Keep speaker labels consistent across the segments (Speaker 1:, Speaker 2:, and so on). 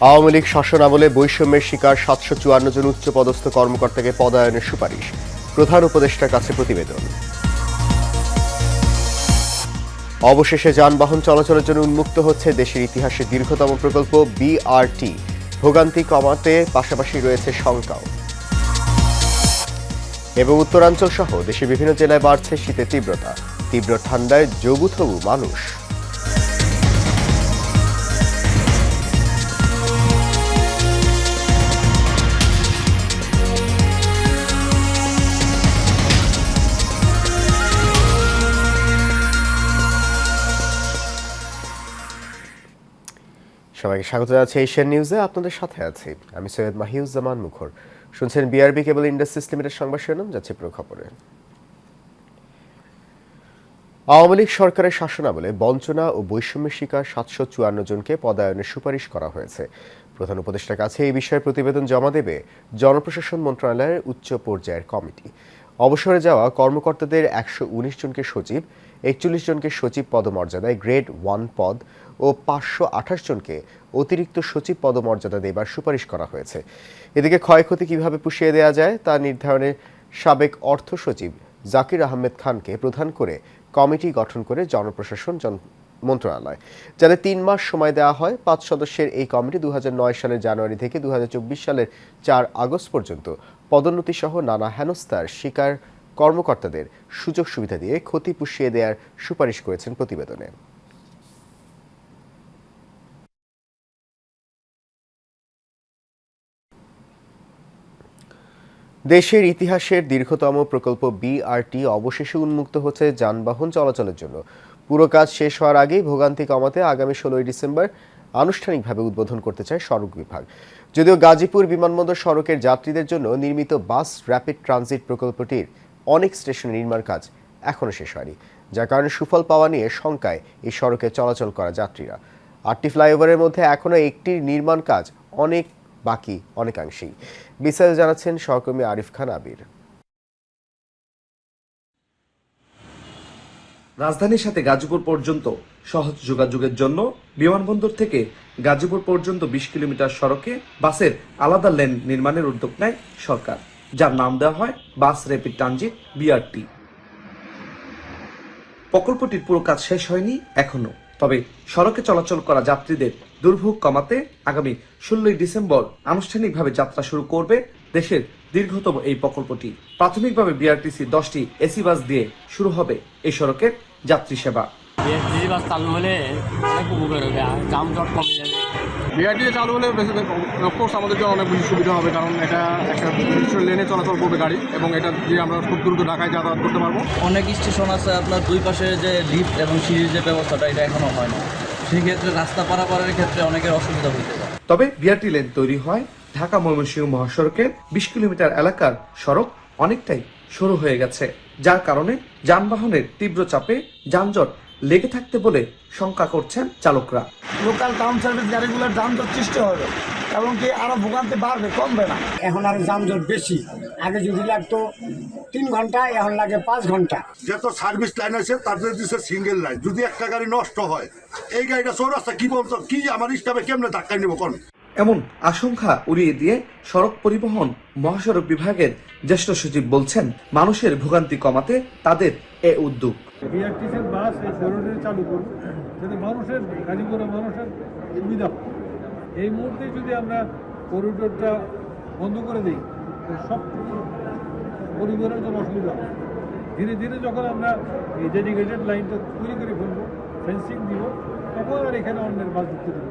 Speaker 1: আওয়ামী লীগ শাসনামলে বৈষম্যের শিকার ৭৫৪ জন উচ্চপদস্থ কর্মকর্তাকে পদায়নের সুপারিশ, প্রধান উপদেষ্টার কাছে প্রতিবেদন। অবশেষে যানবাহন চলাচলের জন্য উন্মুক্ত হচ্ছে দেশের ইতিহাসে দীর্ঘতম প্রকল্প বিআরটি, ভোগান্তি কমাতে পাশাপাশি রয়েছে শঙ্কাও। এবং উত্তরাঞ্চল সহ দেশের বিভিন্ন জেলায় বাড়ছে শীতের তীব্রতা, তীব্র ঠান্ডায় জবুথবু মানুষ। সবাইকে স্বাগত জানাচ্ছি এশিয়ান নিউজে। আপনাদের সাথে আছি আমি সৈয়দ মাহিউজ্জামান মুখর। শুনছেন বিআরবি কেবল ইন্ডাস্ট্রিজ লিমিটেড সংবাদ শিরোনাম, যাচ্ছে পুরো খবরে। আওয়ামী লীগ সরকারের শাসনামলে বঞ্চনা ও বৈষম্যের শিকার ৭৫৪ জনকে পদায়নের সুপারিশ করা হয়েছে। প্রধান উপদেষ্টার কাছে এই বিষয়ে প্রতিবেদন জমা দেবে জনপ্রশাসন মন্ত্রণালয়ের উচ্চ পর্যায়ের কমিটি। অবসরে যাওয়া কর্মকর্তাদের ১১৯ জনকে সচিব, ৪১ জনকে সচিব পদমর্যাদায় গ্রেড 1 পদ ও ৫২৮ জনকে অতিরিক্ত সচিব পদমর্যাদা দেবার সুপারিশ করা হয়েছে। এদিকে ক্ষয়ক্ষতি কিভাবে পুষিয়ে দেওয়া যায় তা নির্ধারণে সাবেক অর্থ সচিব জাকির আহমেদ খানকে প্রধান করে কমিটি গঠন করে জনপ্রশাসন মন্ত্রণালয়। যাতে ৩ মাস সময় দেওয়া হয়। ৫ সদস্যের এই কমিটি ২০০৯ সালের জানুয়ারি থেকে ২০২৪ সালের ৪ আগস্ট পর্যন্ত পদোন্নতি সহ নানা হেনস্থার শিকার কর্মকর্তাদের সুযোগ সুবিধা দিয়ে ক্ষতি পুষিয়ে দেওয়ার সুপারিশ করেছেন প্রতিবেদনে। দেশের ইতিহাসের দীর্ঘতম প্রকল্প বিআরটি অবশেষে উন্মুক্ত হচ্ছে যানবাহন চলাচলের জন্য। পুরো কাজ শেষ হওয়ার আগেই ভোগান্তি কমাতে আগামী ১৬ ডিসেম্বর আনুষ্ঠানিকভাবে উদ্বোধন করতে চায় সড়ক বিভাগ। যদিও গাজীপুর বিমানবন্দর সড়কের যাত্রীদের জন্য নির্মিত বাস র্যাপিড ট্রানজিট প্রকল্পটির অনেক স্টেশনে নির্মাণ কাজ এখনও শেষ হয়নি, যার কারণে সুফল পাওয়া নিয়ে শঙ্কায় এই সড়কে চলাচল করা যাত্রীরা। ৮টি ফ্লাইওভারের মধ্যে এখনও একটির নির্মাণ কাজ অনেক বাকি, অনেকাংশেই। বিস্তারিত জানাচ্ছেন সহকর্মী আরিফ খান আবির।
Speaker 2: রাজধানীর সাথে গাজীপুর পর্যন্ত সহজ যোগাযোগের জন্য বিমানবন্দর থেকে গাজীপুর পর্যন্ত ২০ কিলোমিটার সড়কে বাসের আলাদা লেন নির্মাণের উদ্যোগ নেয় সরকার, যার নাম দেওয়া হয় বাস র্যাপিড ট্রানজিট বিআরটি। প্রকল্পটির পুরো কাজ শেষ হয়নি এখনো, তবে সড়কে চলাচল করা যাত্রীদের দুর্ভোগ কমাতে আগামী ১৬ ডিসেম্বর আনুষ্ঠানিকভাবে যাত্রা শুরু করবে দেশের দীর্ঘতম এই প্রকল্পটি। প্রাথমিকভাবে বিআরটিসি 10টি এসি বাস দিয়ে শুরু হবে এই সড়কের যাত্রী সেবা।
Speaker 3: বিআরটিসি বাস চালু হলে অনেক উপকার হবে, যানজট কমে যাবে।
Speaker 4: বিআরটিসি চালু হলে অফকোর্স আমাদের জন্য অনেক বেশি সুবিধা হবে, কারণ এটা একটা নির্দিষ্ট লেনে চলাচল করবে গাড়ি, এবং এটা দিয়ে আমরা খুব দ্রুত ঢাকায় যাতায়াত করতে পারবো।
Speaker 5: অনেক স্টেশন আছে আপনার দুই পাশে যে লিফট এবং সিঁড়ির যে ব্যবস্থাটা, এটা এখনো হয় না। সেই ক্ষেত্রে রাস্তা পারাপারের ক্ষেত্রে অনেকের অসুবিধা হতে পারে।
Speaker 2: তবে বিআরটি লেন তৈরি হয় ঢাকা ময়মনসিংহ মহাসড়কের ২০ কিলোমিটার এলাকার সড়ক অনেকটাই সরু হয়ে গেছে, যার কারণে যানবাহনের তীব্র চাপে যানজট লেগে থাকতে বলে শঙ্কা করছেন চালকরা।
Speaker 6: লোকাল টাউন সার্ভিস গাড়িগুলোর যানজট সৃষ্টি হবে এবং কি আরো ভোগান্তি বাড়বে, কমবে না। এখন আর যানজট বেশি, আগে যদি লাগতো ৩ ঘন্টা, এখন লাগে ৫ ঘন্টা।
Speaker 7: যত সার্ভিস লাইন আছে তাদের দিচ্ছে সিঙ্গেল লাইন, যদি একটা গাড়ি নষ্ট হয় এই গাড়িটা চৌরাস্তা কি বলতো কি আমার হিসাবে কেমনে ধাক্কা নিব কোন,
Speaker 2: এমন আশঙ্কা উড়িয়ে দিয়ে সড়ক পরিবহন মহাসড়ক বিভাগের জ্যেষ্ঠ সচিব বলছেন, মানুষের ভোগান্তি কমাতে তাদের এ উদ্যোগ।
Speaker 8: বিআরটিসির বাস এই করিডোরে চালু করবে যাতে মানুষের গাজীপুরের মানুষের সুবিধা হয়। এই মুহূর্তে যদি আমরা করিডোরটা বন্ধ করে দিই, সব পরিবারের জন্য অসুবিধা হবে। ধীরে ধীরে যখন আমরা এই ডেডিকেটেড লাইনটা তৈরি করে ফেলবো, ফেন্সিং দিব, তখন আর এখানে অন্যের বাস ঢুকতে দেবো।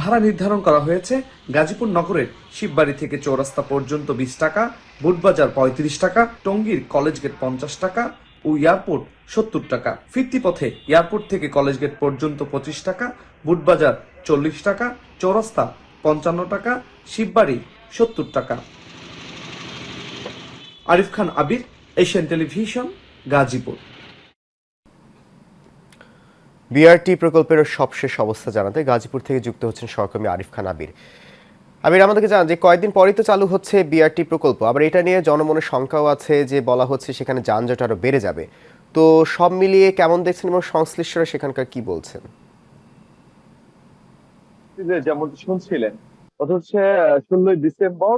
Speaker 2: ভাড়া নির্ধারণ করা হয়েছে গাজীপুর নগরের শিববাড়ি থেকে চৌরাস্তা পর্যন্ত ২০ টাকা, বুটবাজার ৩৫ টাকা, টঙ্গীর কলেজ গেট ৫০ টাকা ও এয়ারপোর্ট ৭০ টাকা। ফিরতি পথে এয়ারপোর্ট থেকে কলেজ গেট পর্যন্ত ২৫ টাকা, বুটবাজার ৪০ টাকা, চৌরাস্তা ৫৫ টাকা, শিববাড়ি ৭০ টাকা। আরিফ খান আবির, এশিয়ান টেলিভিশন, গাজীপুর।
Speaker 1: বিআরটি প্রকল্পের সবশেষ অবস্থা জানাতে গাজীপুর থেকে যুক্ত হচ্ছেন সহকর্মী আরিফ খান আবির। আবির, আমাদেরকে জানান যে কয়েকদিন পরেই তো চালু হচ্ছে বিআরটি প্রকল্প, আবার এটা নিয়ে জনমনে শঙ্কাও আছে যে বলা হচ্ছে সেখানে যানজট আরও বেড়ে যাবে। তো সব মিলিয়ে কেমন দেখছেন এবং সংশ্লিষ্টরা সেখানকার কি বলছেন?
Speaker 2: শুরুতে যেমন শুনছিলেন, অথচ হচ্ছে 16 ডিসেম্বর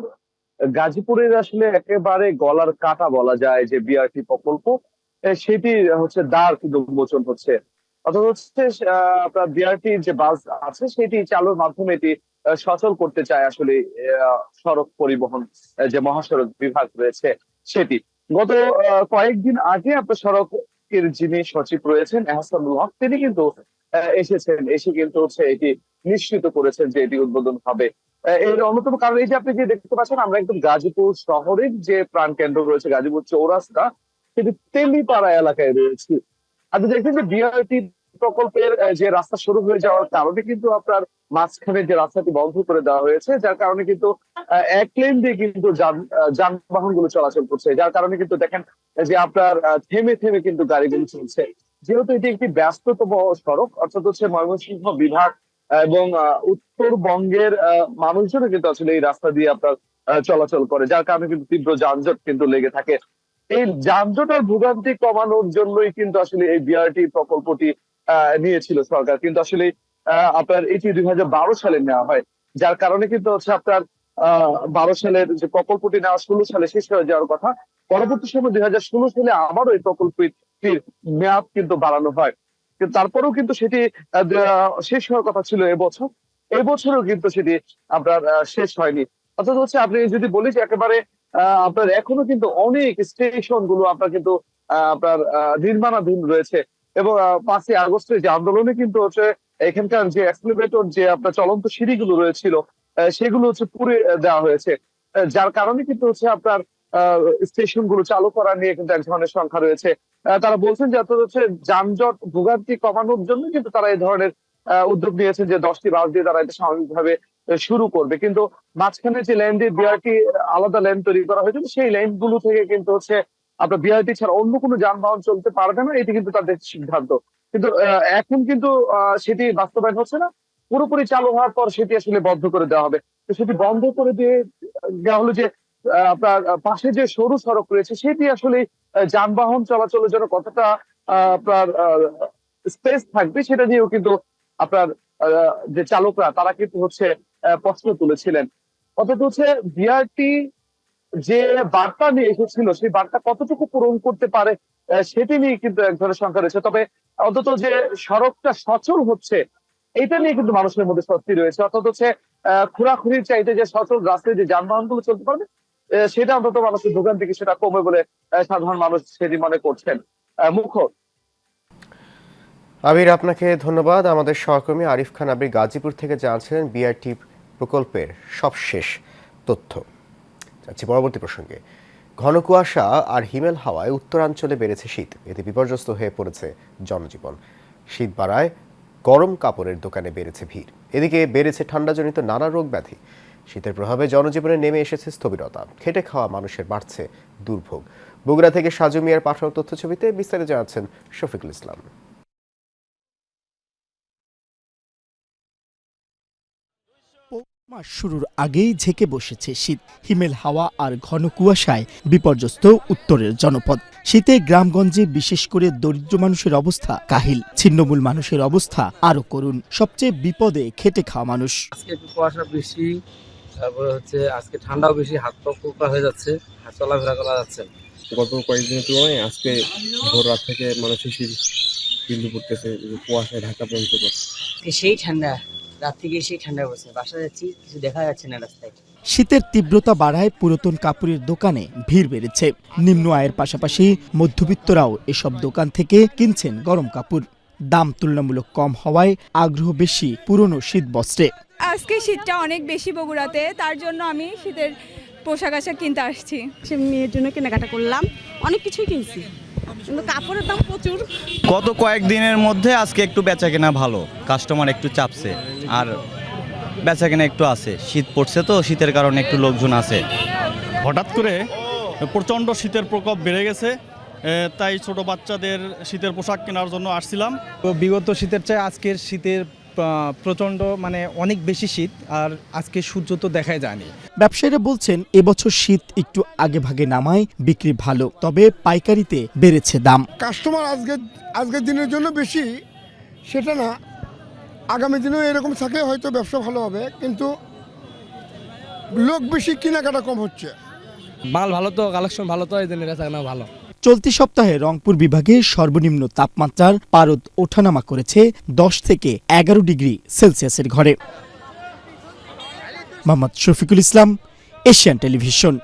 Speaker 2: গাজীপুরের আসলে একেবারে গলার কাটা বলা যায় যে বিআরটি প্রকল্প, সেটি হচ্ছে দ্বার কিন্তু উন্মোচন হচ্ছে। অথচ হচ্ছে আপনার বিআরটি যে বাস আছে সেটি চালুর মাধ্যমে এটি সচল করতে চায় আসলে সড়ক পরিবহন যে মহাসড়ক বিভাগ রয়েছে সেটি। গত কয়েকদিন আগে আপনার সড়কের যিনি সচিব রয়েছেন এহসানুল হক, তিনি কিন্তু এসেছেন, এসে কিন্তু হচ্ছে এটি নিশ্চিত করেছেন যে এটি উদ্বোধন হবে। এর অন্যতম কারণ এই যে আপনি যে দেখতে পাচ্ছেন, আমরা একদম গাজীপুর শহরের যে প্রাণ কেন্দ্র রয়েছে গাজীপুর চৌরাস্তা, সেটি তেলিপাড়া এলাকায় রয়েছে। আপনি দেখছেন যে বিআরটি প্রকল্পের যে রাস্তা শুরু হয়ে যাওয়ার কারণে কিন্তু আপনার মাঝখানে যে রাস্তাটি বন্ধ করে দেওয়া হয়েছে, যার কারণে কিন্তু এক লেন দিয়ে কিন্তু যানবাহন গুলো চলাচল করছে, যার কারণে কিন্তু দেখেন যে আপনার থেমে থেমে কিন্তু গাড়িগুলো চলছে। যেহেতু এটি একটি ব্যস্ততম সড়ক, অর্থাৎ হচ্ছে ময়মনসিংহ বিভাগ এবং উত্তরবঙ্গের মানুষজনও কিন্তু আসলে এই রাস্তা দিয়ে আপনার চলাচল করে, যার কারণে কিন্তু তীব্র যানজট কিন্তু লেগে থাকে। এই যানজট আর ভোগান্তি কমানোর জন্যই কিন্তু আসলে এই বিআরটি প্রকল্পটি নিয়েছিল সরকার, কিন্তু আসলে আপনার এটি 2012 সালে নেওয়া হয়, যার কারণে কিন্তু হচ্ছে আপনার 12 সালের যে প্রকল্পটি নেওয়া 16 সালে শেষ হয়ে যাওয়ার কথা। পরবর্তী সময় 2016 সালে আবারও এই প্রকল্পটির মেয়াদ কিন্তু বাড়ানো হয়, কিন্তু তারপরেও কিন্তু সেটি শেষ হওয়ার কথা ছিল এবছর। এবছরও কিন্তু সেটি আপনার শেষ হয়নি। অর্থাৎ হচ্ছে আপনি যদি বলি যে একেবারে আপনার এখনো কিন্তু অনেক স্টেশন গুলো আপনার কিন্তু আপনার নির্মাণাধীন রয়েছে, এবং 5ই আগস্টের যে আন্দোলনে কিন্তু হচ্ছে এখানকার যে এক্সিলারেটর যে আপনার চলন্ত সিঁড়িগুলো রয়েছিল সেগুলো হচ্ছে পুড়ে দেওয়া হয়েছে, যার কারণে কিন্তু হচ্ছে আপনার স্টেশন গুলো চালু করা নিয়ে কিন্তু এক ধরনের সংখ্যা রয়েছে। তারা বলছেন যে হচ্ছে যানজট ভোগান্তি কমানোর জন্য কিন্তু তারা এই ধরনের উদ্যোগ নিয়েছেন যে 10টি বাস দিয়ে তারা এটা স্বাভাবিকভাবে শুরু করবে, কিন্তু মাঝখানে যে লেন দিয়ে বিআরটি আলাদা লেন তৈরি করা হয়েছে সেই লেন গুলো থেকে কিন্তু হচ্ছে আপনার বিআরটি ছাড়া অন্য কোনো যানবাহন চলতে পারবে না, এটি কিন্তু তাদের সিদ্ধান্ত। কিন্তু এখন কিন্তু সেটি বাস্তবায়ন হচ্ছে না। পুরোপুরি চালু হওয়ার পর সেটি আসলে বন্ধ করে দেওয়া হবে। তো সেটি বন্ধ করে দিয়ে দেওয়া হলো যে আপনার পাশে যে সরু সড়ক রয়েছে সেটি আসলে যানবাহন চলাচলের জন্য কতটা আপনার স্পেস থাকবে সেটা নিয়েও কিন্তু আপনার যে চালকরা তারা কিন্তু হচ্ছে প্রশ্ন তুলেছিলেন। অর্থাৎ হচ্ছে বিআরটি যে বার্তা নিয়ে এসেছিল সেই বার্তা কতটুকু পূরণ করতে পারে সেটি নিয়ে কিন্তু এক ধরনের সংখ্যা রয়েছে। তবে অন্তত যে সড়কটা সচল হচ্ছে এটা নিয়ে কিন্তু মানুষের মধ্যে স্বস্তি রয়েছে। অর্থাৎ হচ্ছে খোরাখুরির চাইতে যে সচল রাস্তায় যে যানবাহন গুলো চলতে পারবে সেটা অন্তত মানুষের ভোগান্তি কিছুটা কমে বলে সাধারণ মানুষ সেটি মনে করছেন। মুখ্য
Speaker 1: আবির, আপনাকে ধন্যবাদ। আমাদের সহকর্মী আরিফ খান আবির গাজীপুর থেকে জানাচ্ছিলেন বিআরটি প্রকল্পের সবশেষ তথ্য। যাচ্ছি পরবর্তী প্রসঙ্গে। ঘন কুয়াশা আর হিমেল হাওয়ায় উত্তরাঞ্চলে বেড়েছে শীত, এতে বিপর্যস্ত হয়ে পড়েছে জনজীবন। শীত বাড়ায় গরম কাপড়ের দোকানে বেড়েছে ভিড়, এদিকে বেড়েছে ঠান্ডাজনিত নানা রোগ ব্যাধি। শীতের প্রভাবে জনজীবনে নেমে এসেছে স্থবিরতা, খেটে খাওয়া মানুষের বাড়ছে দুর্ভোগ। বগুড়া থেকে সাজু মিয়ার পাঠানো তথ্যছবিতে বিস্তারিত জানাচ্ছেন শফিকুল ইসলাম।
Speaker 9: মাস শুরুর আগেই ঝেঁকে বসেছে শীত। হিমেল হাওয়া আর ঘন কুয়াশায় বিপর্যস্ত উত্তরের জনপদ। শীতে গ্রামগঞ্জে বিশেষ করে দরিদ্র মানুষের অবস্থা কাহিল, ছিন্নমূল মানুষের অবস্থা আরো করুণ। সবচেয়ে বিপদে খেটে খাওয়া মানুষ।
Speaker 10: আজকে একটু কুয়াশা বেশি, তারপরে হচ্ছে আজকে ঠান্ডাও বেশি, হাত পা কোঁকড়া হয়ে যাচ্ছে, চলাফেরা করা যাচ্ছে।
Speaker 11: গত কয়েকদিনের তুলনায় আজকে ভোর রাত থেকে মানুষের শীত বিন্দু পড়তেছে, কুয়াশায় ঢাকা পর্যন্ত।
Speaker 12: সেই ঠান্ডা, রাত থেকে সেই ঠান্ডা পড়ছে, বাসা যাচ্ছি কিছু দেখা যাচ্ছে না রাস্তায়।
Speaker 9: শীতের তীব্রতা বাড়ায় পুরাতন কাপড়ের দোকানে ভিড় বেড়েছে। নিম্ন আয়ের পাশাপাশি মধ্যবিত্তরাও এসব দোকান থেকে কিনছেন গরম কাপড়। দাম তুলনামূলক কম হওয়ায় আগ্রহ বেশি পুরনো শীত বস্ত্রে।
Speaker 13: আজকে শীতটা অনেক বেশি বগুড়াতে, তার জন্য আমি শীতের পোশাক আশাক কিনতে আসছি।
Speaker 14: মেয়ের জন্য কেনাকাটা করলাম, অনেক কিছুই কিনছি, কিন্তু কাপড়ের দাম প্রচুর।
Speaker 15: গত কয়েকদিনের মধ্যে আজকে একটু বেচা কেনা ভালো, কাস্টমার একটু চাপছে আর বেচা কেনা একটু আছে। শীত পড়ছে তো, শীতের কারণে একটু লোকজন আছে।
Speaker 16: হঠাৎ করে প্রচণ্ড শীতের প্রকোপ বেড়ে গেছে, তাই ছোট বাচ্চাদের শীতের পোশাক কেনার জন্য আসছিলাম।
Speaker 17: বিগত শীতের চেয়ে আজকের শীতের প্রচণ্ড অনেক বেশি শীত, আর আজকে সূর্য তো দেখাই যায়নি।
Speaker 9: ব্যবসায়ীরা বলছেন এবছর শীত একটু আগে ভাগে নামায় বিক্রি ভালো, তবে পাইকারিতে বেড়েছে দাম।
Speaker 18: কাস্টমার আজকের দিনের জন্য বেশি সেটা না,
Speaker 6: আগামী দিনেও এরকম থাকলে হয়তো ব্যবসা ভালো হবে, কিন্তু লোক বেশি, কেনাকাটা কম হচ্ছে।
Speaker 10: মাল ভালো তো, কালেকশন ভালো তো, এই জন্য বেচাকেনা ভালো।
Speaker 9: চলতি সপ্তাহে রংপুর বিভাগে সর্বনিম্ন তাপমাত্রার পারদ ওঠানামা করেছে 10 থেকে 11 ডিগ্রি সেলসিয়াসের ঘরে। Mohammad Shafiqul Islam, Asian television.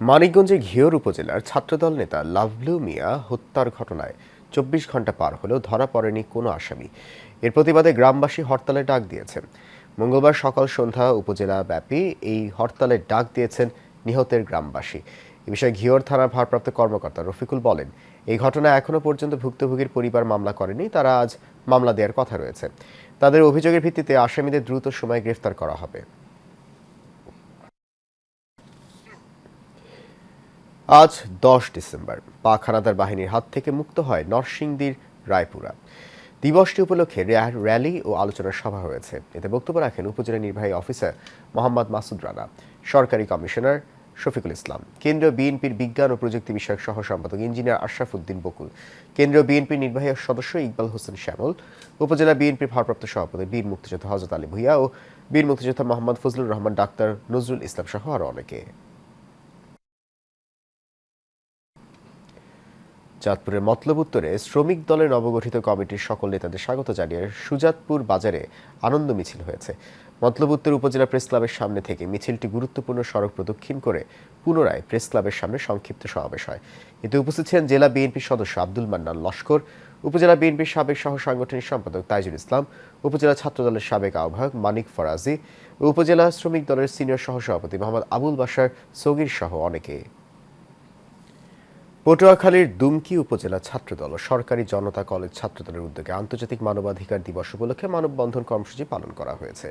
Speaker 1: মানিকগঞ্জের ঘিওর উপজেলার ছাত্রদল নেতা লাভলু মিয়া হত্যার ঘটনায় 24 ঘন্টা পার হলেও ধরা পড়েনি কোনো আসামি। এর প্রতিবাদে গ্রামবাসী হরতালের ডাক দিয়েছেন। মঙ্গলবার সকাল সন্ধ্যা উপজেলা ব্যাপী এই হরতালের ডাক দিয়েছেন নিহতের গ্রামবাসী। এ বিষয়ে ঘিওর থানার ভারপ্রাপ্ত কর্মকর্তা রফিকুল বলেন, এই ঘটনায় এখনো পর্যন্ত ভুক্তভোগীর পরিবার মামলা করেনি, তারা আজ মামলা দেওয়ার কথা রয়েছে। তাদের অভিযোগের ভিত্তিতে আসামিদের দ্রুত সময়ে গ্রেফতার করা হবে। আজ 10 ডিসেম্বর পাক হানাদার বাহিনীর হাত থেকে মুক্ত হয় নরসিংদীর রায়পুরা। দিবসটি উপলক্ষে র্যালি ও আলোচনা সভা হয়েছে। এতে বক্তব্য রাখেন উপজেলা নির্বাহী অফিসার মোহাম্মদ মাসুদ রানা, সরকারি কমিশনার শফিকুল ইসলাম, কেন্দ্রীয় বিএনপির বিজ্ঞান ও প্রযুক্তি বিষয়ক সহ সম্পাদক ইঞ্জিনিয়ার আশরাফ উদ্দিন বকুল, কেন্দ্রীয় বিএনপির নির্বাহী সদস্য ইকবাল হোসেন শ্যামল, উপজেলা বিএনপির ভারপ্রাপ্ত সভাপতি বীর মুক্তিযোদ্ধা হযরত আলী ভূঁইয়া ও বীর মুক্তিযোদ্ধা মোহাম্মদ ফজলুর রহমান, ডাক্তার নজরুল ইসলাম সহ আরও অনেকে। চাঁদপুরের মতলব উত্তরে শ্রমিক দলের নবগঠিত কমিটির সকল নেতাদের স্বাগত জানিয়ে সুজাতপুর বাজারে আনন্দ মিছিল হয়েছে। মতলব উত্তর উপজেলা প্রেস ক্লাবের সামনে থেকে মিছিলটি গুরুত্বপূর্ণ সড়ক প্রদক্ষিণ করে পুনরায় প্রেস ক্লাবের সামনে সংক্ষিপ্ত সমাবেশ হয়। এতে উপস্থিত ছিলেন জেলা বিএনপির সদস্য আব্দুল মান্নান লস্কর, উপজেলা বিএনপির সাবেক সহ সাংগঠনিক সম্পাদক তাইজুল ইসলাম, উপজেলা ছাত্র দলের সাবেক আহ্বায়ক মানিক ফরাজি ও উপজেলা শ্রমিক দলের সিনিয়র সহসভাপতি মোহাম্মদ আবুল বাশার সগির সহ অনেকে। পটুয়াখালীর দুমকি উপজেলা ছাত্রদল ও সরকারি জনতা কলেজ ছাত্রদলের উদ্যোগে আন্তর্জাতিক মানবাধিকার দিবস উপলক্ষে মানববন্ধন কর্মসূচি পালন করা হয়েছে।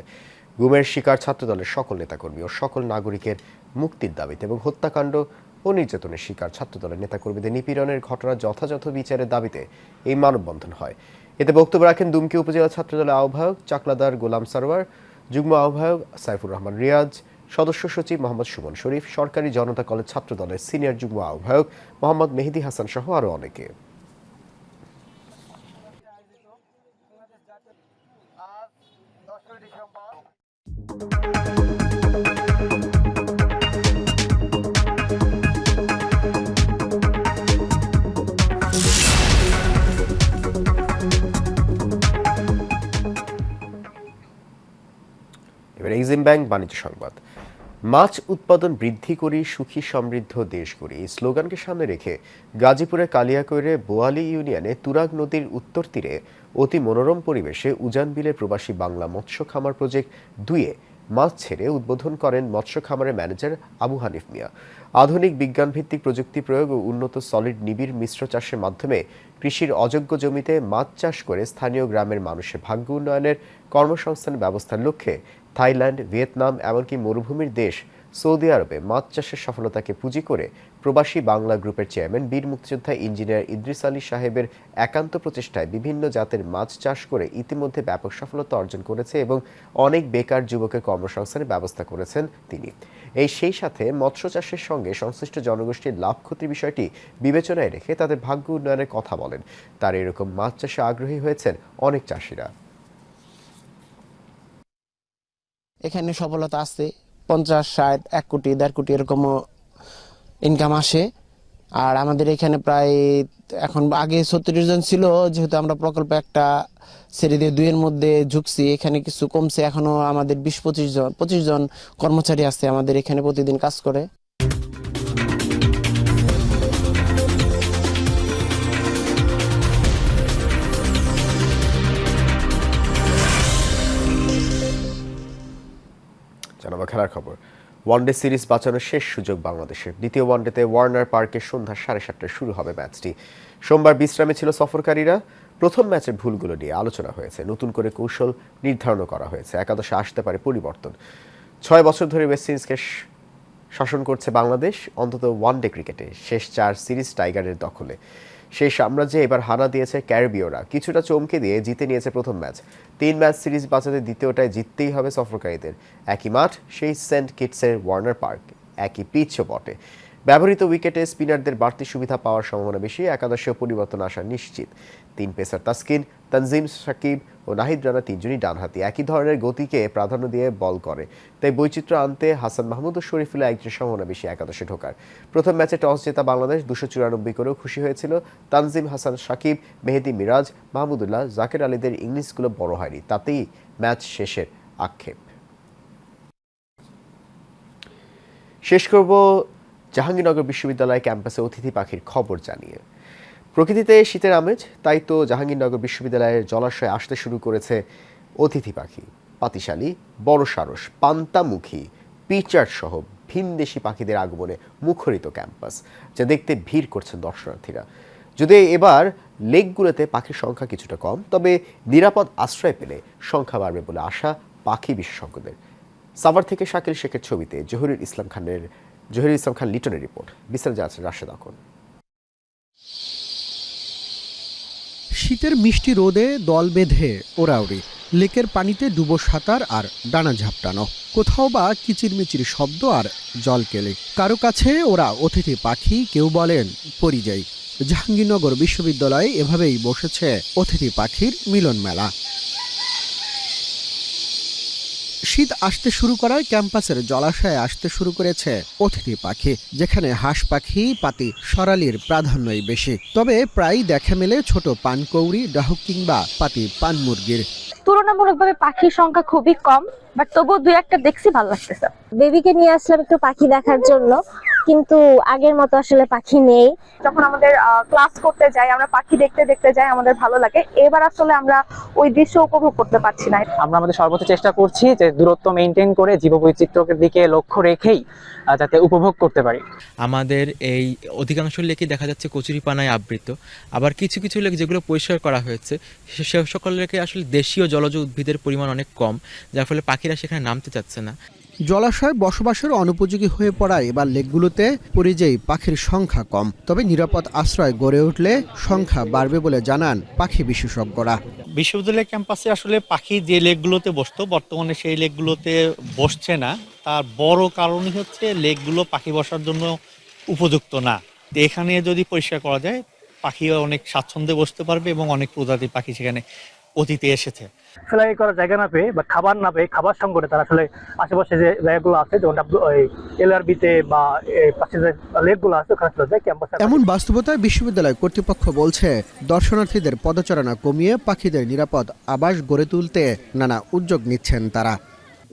Speaker 1: গুমের শিকার ছাত্রদলের সকল নেতাকর্মী ও সকল নাগরিকের মুক্তির দাবিতে এবং হত্যাকাণ্ড ও নির্যাতনের শিকার ছাত্রদলের নেতাকর্মীদের নিপীড়নের ঘটনা যথাযথ বিচারের দাবিতে এই মানববন্ধন হয়। এতে বক্তব্য রাখেন দুমকি উপজেলা ছাত্রদলের আহ্বায়ক চাকলাদার গোলাম সারোয়ার, যুগ্ম আহ্বায়ক সাইফুর রহমান রিয়াজ, সদস্য সচিব মোহাম্মদ সুমন শরীফ, সরকারি জনতা কলেজ ছাত্রদলের সিনিয়র যুগ্ম আহ্বায়ক মোহাম্মদ মেহেদি হাসান সহ আরও অনেকে। এবার এক্সিম ব্যাংক বাণিজ্য সংবাদ। মাছ উৎপাদন বৃদ্ধি করি, সুখী সমৃদ্ধ দেশ করি, এই স্লোগানকে সামনে রেখে গাজীপুরের কালিয়াকৈরে বোয়ালি ইউনিয়নে তুরাগ নদীর উত্তর তীরে অতি মনোরম পরিবেশে উজান বিলে প্রবাসী বাংলা মৎস্য খামার প্রজেক্ট 2-এ মাছ ছেড়ে উদ্বোধন করেন মৎস্য খামারের ম্যানেজার আবু হানিফ মিয়া। আধুনিক বিজ্ঞানভিত্তিক প্রযুক্তি প্রয়োগ ও উন্নত সলিড নিবিড় মিশ্র চাষের মাধ্যমে কৃষির অযোগ্য জমিতে মাছ চাষ করে স্থানীয় গ্রামের মানুষের ভাগ্য উন্নয়নের কর্মসংস্থান ব্যবস্থার লক্ষ্যে থাইল্যান্ড, ভিয়েতনাম এমনকি মরুভূমির দেশ সৌদি আরবে মাছ চাষের সফলতাকে পুঁজি করে প্রবাসী বাংলা গ্রুপের চেয়ারম্যান বীর মুক্তিযোদ্ধা ইঞ্জিনিয়ার ইদ্রিস আলী সাহেবের একান্ত প্রচেষ্টায় বিভিন্ন জাতের মাছ চাষ করে ইতিমধ্যে ব্যাপক সফলতা অর্জন করেছে এবং অনেক বেকার যুবকের কর্মসংস্থানের ব্যবস্থা করেছেন তিনি। সেই সাথে মৎস্য চাষের সঙ্গে সংশ্লিষ্ট জনগোষ্ঠীর লাভ ক্ষতির বিষয়টি বিবেচনায় রেখে তাদের ভাগ্য উন্নয়নের কথা বলেন। তার এরকম মাছ চাষে আগ্রহী হয়েছেন অনেক চাষিরা।
Speaker 18: এখানে সফলতা আসছে 50, 60, 1 কোটি, 1.5 কোটি এরকমও ইনকাম আসে। আর আমাদের এখানে প্রায় এখন আগে 36 জন ছিল, যেহেতু আমরা প্রকল্প একটা ছেড়ে দিয়ে 2-এর মধ্যে ঝুঁকছি, এখানে কিছু কমছে। এখনো আমাদের 25 জন কর্মচারী আছে আমাদের এখানে প্রতিদিন কাজ করে।
Speaker 1: জানাবো খেলার খবর। ওয়ানডে সিরিজ বাঁচানোর শেষ সুযোগ বাংলাদেশের। দ্বিতীয় ওয়ানডেতে ওয়ার্নার পার্কে সন্ধ্যা 7:30টায় শুরু হবে ম্যাচটি। সোমবার বিশ্রামে ছিল সফরকারীরা। প্রথম ম্যাচের ভুলগুলো নিয়ে আলোচনা হয়েছে, নতুন করে কৌশল নির্ধারণও করা হয়েছে। একাদশে আসতে পারে পরিবর্তন। 6 বছর ধরে ওয়েস্ট ইন্ডিজকে শাসন করছে বাংলাদেশ। অন্তত ওয়ানডে ক্রিকেটে শেষ 4 সিরিজ টাইগারের দখলে। সেই সাম্রাজ্যে এবার হানা দিয়েছে ক্যারিবীয়রা। কিছুটা চমকে দিয়ে জিতে নিয়েছে প্রথম ম্যাচ। 3 ম্যাচ সিরিজ বাঁচাতে দ্বিতীয়টায় জিততেই হবে সফরকারীদের। একই মাঠ, সেই সেন্ট কিটসের ওয়ার্নার পার্ক। একই পিচও বটে। ব্যবহৃত উইকেটে স্পিনারদের বাড়তি সুবিধা পাওয়ার সম্ভাবনা বেশি। একাদশেও পরিবর্তন আসা নিশ্চিত। 3 পেসার তাসকিন, তানজিম, সাকিব ও নাহিদ রানা তিনজনই ডানহাতি। একই ধরনের গতিকে প্রাধান্য দিয়ে বল করে, তাই বৈচিত্র্য আনতে হাসান মাহমুদ ও শরীফুল্লাহ একজনের সম্ভাবনা বেশি একাদশে ঢোকার। প্রথম ম্যাচে টস জেতা বাংলাদেশ 294 করেও খুশি হয়েছিল। তানজিম, হাসান, সাকিব, মেহেদি, মিরাজ, মাহমুদুল্লাহ, জাকের আলীদের ইনিংসগুলো বড় হয়নি, তাতেই ম্যাচ শেষের আক্ষেপ। শেষ করব জাহাঙ্গীরনগর বিশ্ববিদ্যালয় ক্যাম্পাসে অতিথি পাখির খবর জানিয়ে। প্রকৃতিতে শীতের আমেজ, তাই তো জাহাঙ্গীরনগর বিশ্ববিদ্যালয়ের জলাশয়ে আসতে শুরু করেছে অতিথি পাখি। পাতিশালী, বড় সারস, পান্তামুখী, পিচার সহ ভিনদেশি পাখিদের আগমনে মুখরিত ক্যাম্পাস, যা দেখতে ভিড় করছেন দর্শনার্থীরা। যদি এবার লেকগুলোতে পাখির সংখ্যা কিছুটা কম, তবে নিরাপদ আশ্রয় পেলে সংখ্যা বাড়বে বলে আশা পাখি বিশেষজ্ঞদের। সাভার থেকে শাকিল শেখের ছবিতে জহিরুল ইসলাম খান লিটনের রিপোর্ট। বিস্তারিত জানাচ্ছেন রাশেদ আকন।
Speaker 19: শীতের মিষ্টি রোদে দল বেঁধে ওড়াউড়ি, লেকের পানিতে ডুবো সাঁতার আর ডানা ঝাপটানো, কোথাও বা কিচিরমিচির শব্দ আর জল কেলে। কারো কাছে ওরা অতিথি পাখি, কেউ বলেন পরিযায়ী। জাহাঙ্গীরনগর বিশ্ববিদ্যালয়ে এভাবেই বসেছে অতিথি পাখির মিলন মেলা। শীত আসতে শুরু করায় ক্যাম্পাসের জলাশয়ে আসতে শুরু করেছে অতিথি পাখি, যেখানে হাঁস পাখি, পাতি সরালির প্রাধান্যই বেশি। তবে প্রায় দেখা মেলে ছোট পানকৌড়ি, ডাহুক কিংবা পাতি পান মুরগির।
Speaker 14: তুলনামূলকভাবে পাখির সংখ্যা খুবই কম, বাট তবুও দুই একটা দেখছি, ভালো লাগতেছে। বেবিকে নিয়ে আসলাম একটু পাখি দেখার জন্য, কিন্তু আগের মতো আসলে পাখি নেই।
Speaker 13: যখন আমাদের ক্লাস করতে যাই, আমরা পাখি দেখতে দেখতে যাই, আমাদের ভালো লাগে। এবার আসলে আমরা ওই দৃশ্য উপভোগ করতে পারছি না।
Speaker 12: আমরা আমাদের সর্বোচ্চ চেষ্টা করছি যে দূরত্ব মেনটেন করে জীববৈচিত্র্যের দিকে লক্ষ্য রেখেই যাতে উপভোগ করতে পারি।
Speaker 20: আমাদের এই অধিকাংশ লেকই দেখা যাচ্ছে কচুরিপানায় আবৃত, আবার কিছু কিছু লেক যেগুলো পরিষ্কার করা হয়েছে সে সকল লেকে আসলে দেশীয় জলজ উদ্ভিদের পরিমাণ অনেক কম, যার ফলে পাখিরা সেখানে নামতে চাচ্ছে না।
Speaker 19: জলাশয় বসবাসের অনুপযোগী হয়ে পড়ায় এবার লেকগুলোতে পরিযায়ী পাখির সংখ্যা কম, তবে নিরাপদ আশ্রয় গড়ে উঠলে সংখ্যা বাড়বে বলে জানান পাখি বিশেষজ্ঞরা।
Speaker 16: বিশ্ববিদ্যালয় ক্যাম্পাসে আসলে পাখি যে লেকগুলোতে বসতো, বর্তমানে সেই লেকগুলোতে বসছে না। তার বড় কারণই হচ্ছে লেকগুলো পাখি বসার জন্য উপযুক্ত না। এখানে যদি পরিষ্কার করা যায়, পাখি অনেক স্বাচ্ছন্দ্যে বসতে পারবে এবং অনেক প্রজাতির পাখি সেখানে অতীতে এসেছে।
Speaker 6: ফ্লাই করার জায়গা না পেয়ে বা খাবার না পেয়ে, খাবার সংকটে তারা আসলে আশেপাশে যে জায়গাগুলো আছে, যেমন এলআরবিতে বা পাশে যে লেকগুলো আছে ওখানে চলে যায় ক্যাম্পাসে।
Speaker 19: এমন বাস্তবতায় বিশ্ববিদ্যালয় কর্তৃপক্ষ বলছে, দর্শনার্থীদের পদচারণা কমিয়ে পাখিদের নিরাপদ আবাস গড়ে তুলতে নানা উদ্যোগ নিচ্ছেন তারা।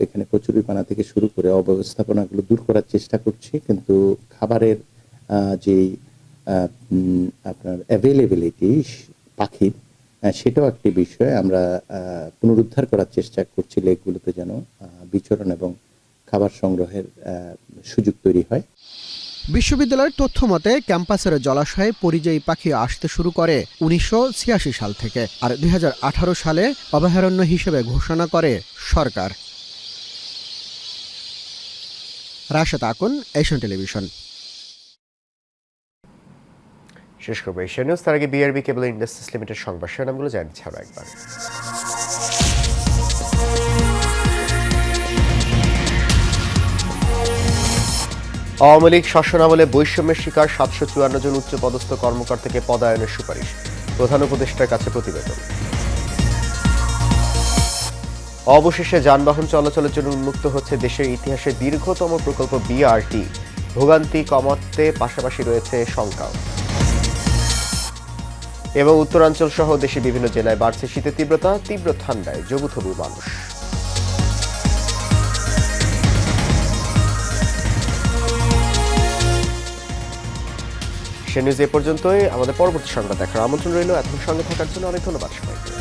Speaker 21: এখানে কচুরিপানা থেকে শুরু করে অব্যবস্থাপনাগুলো দূর করার চেষ্টা করছি, কিন্তু খাবারের যে আপনার অ্যাভেলেবিলিটি পাখির, সেটাও একটি বিষয়। আমরা পুনরুদ্ধার করার চেষ্টা করছি লেকগুলোতে, যেন বিচরণ এবং খাবার সংগ্রহের সুযোগ তৈরি হয়।
Speaker 19: বিশ্ববিদ্যালয়ের তথ্য মতে ক্যাম্পাসের জলাশয়ে পরিযায়ী পাখি আসতে শুরু করে 1986 সাল থেকে, আর 2018 সালে অভয়ারণ্য হিসেবে ঘোষণা করে সরকার। Rashed Akon, Asian television.
Speaker 1: শেষ করবো এশিয়া নিউজ। তার আগে বিআরবি কেবল ইন্ডাস্ট্রিজ লিমিটেড সংবাদ শিরোনামগুলো জানিয়ে ছাড়ো একবার। আওয়ামী লীগ শাসনামলে বৈষম্যের শিকার 754 জন উচ্চপদস্থ কর্মকর্তাকে পদায়নের সুপারিশ, প্রধান উপদেষ্টার কাছে প্রতিবেদন। অবশেষে যানবাহন চলাচলের জন্য উন্মুক্ত হচ্ছে দেশের ইতিহাসে দীর্ঘতম প্রকল্প বিআরটি, ভোগান্তি কমাতে পাশাপাশি রয়েছে শঙ্কাও। এবং উত্তরাঞ্চল সহ দেশের বিভিন্ন জেলায় বাড়ছে শীতের তীব্রতা, তীব্র ঠান্ডায় জবুথবু মানুষ। সে নিউজ এ পর্যন্তই। আমাদের পরবর্তী সংবাদ দেখার আমন্ত্রণ রইল। এতক্ষণ সঙ্গে থাকার জন্য অনেক ধন্যবাদ সবাইকে।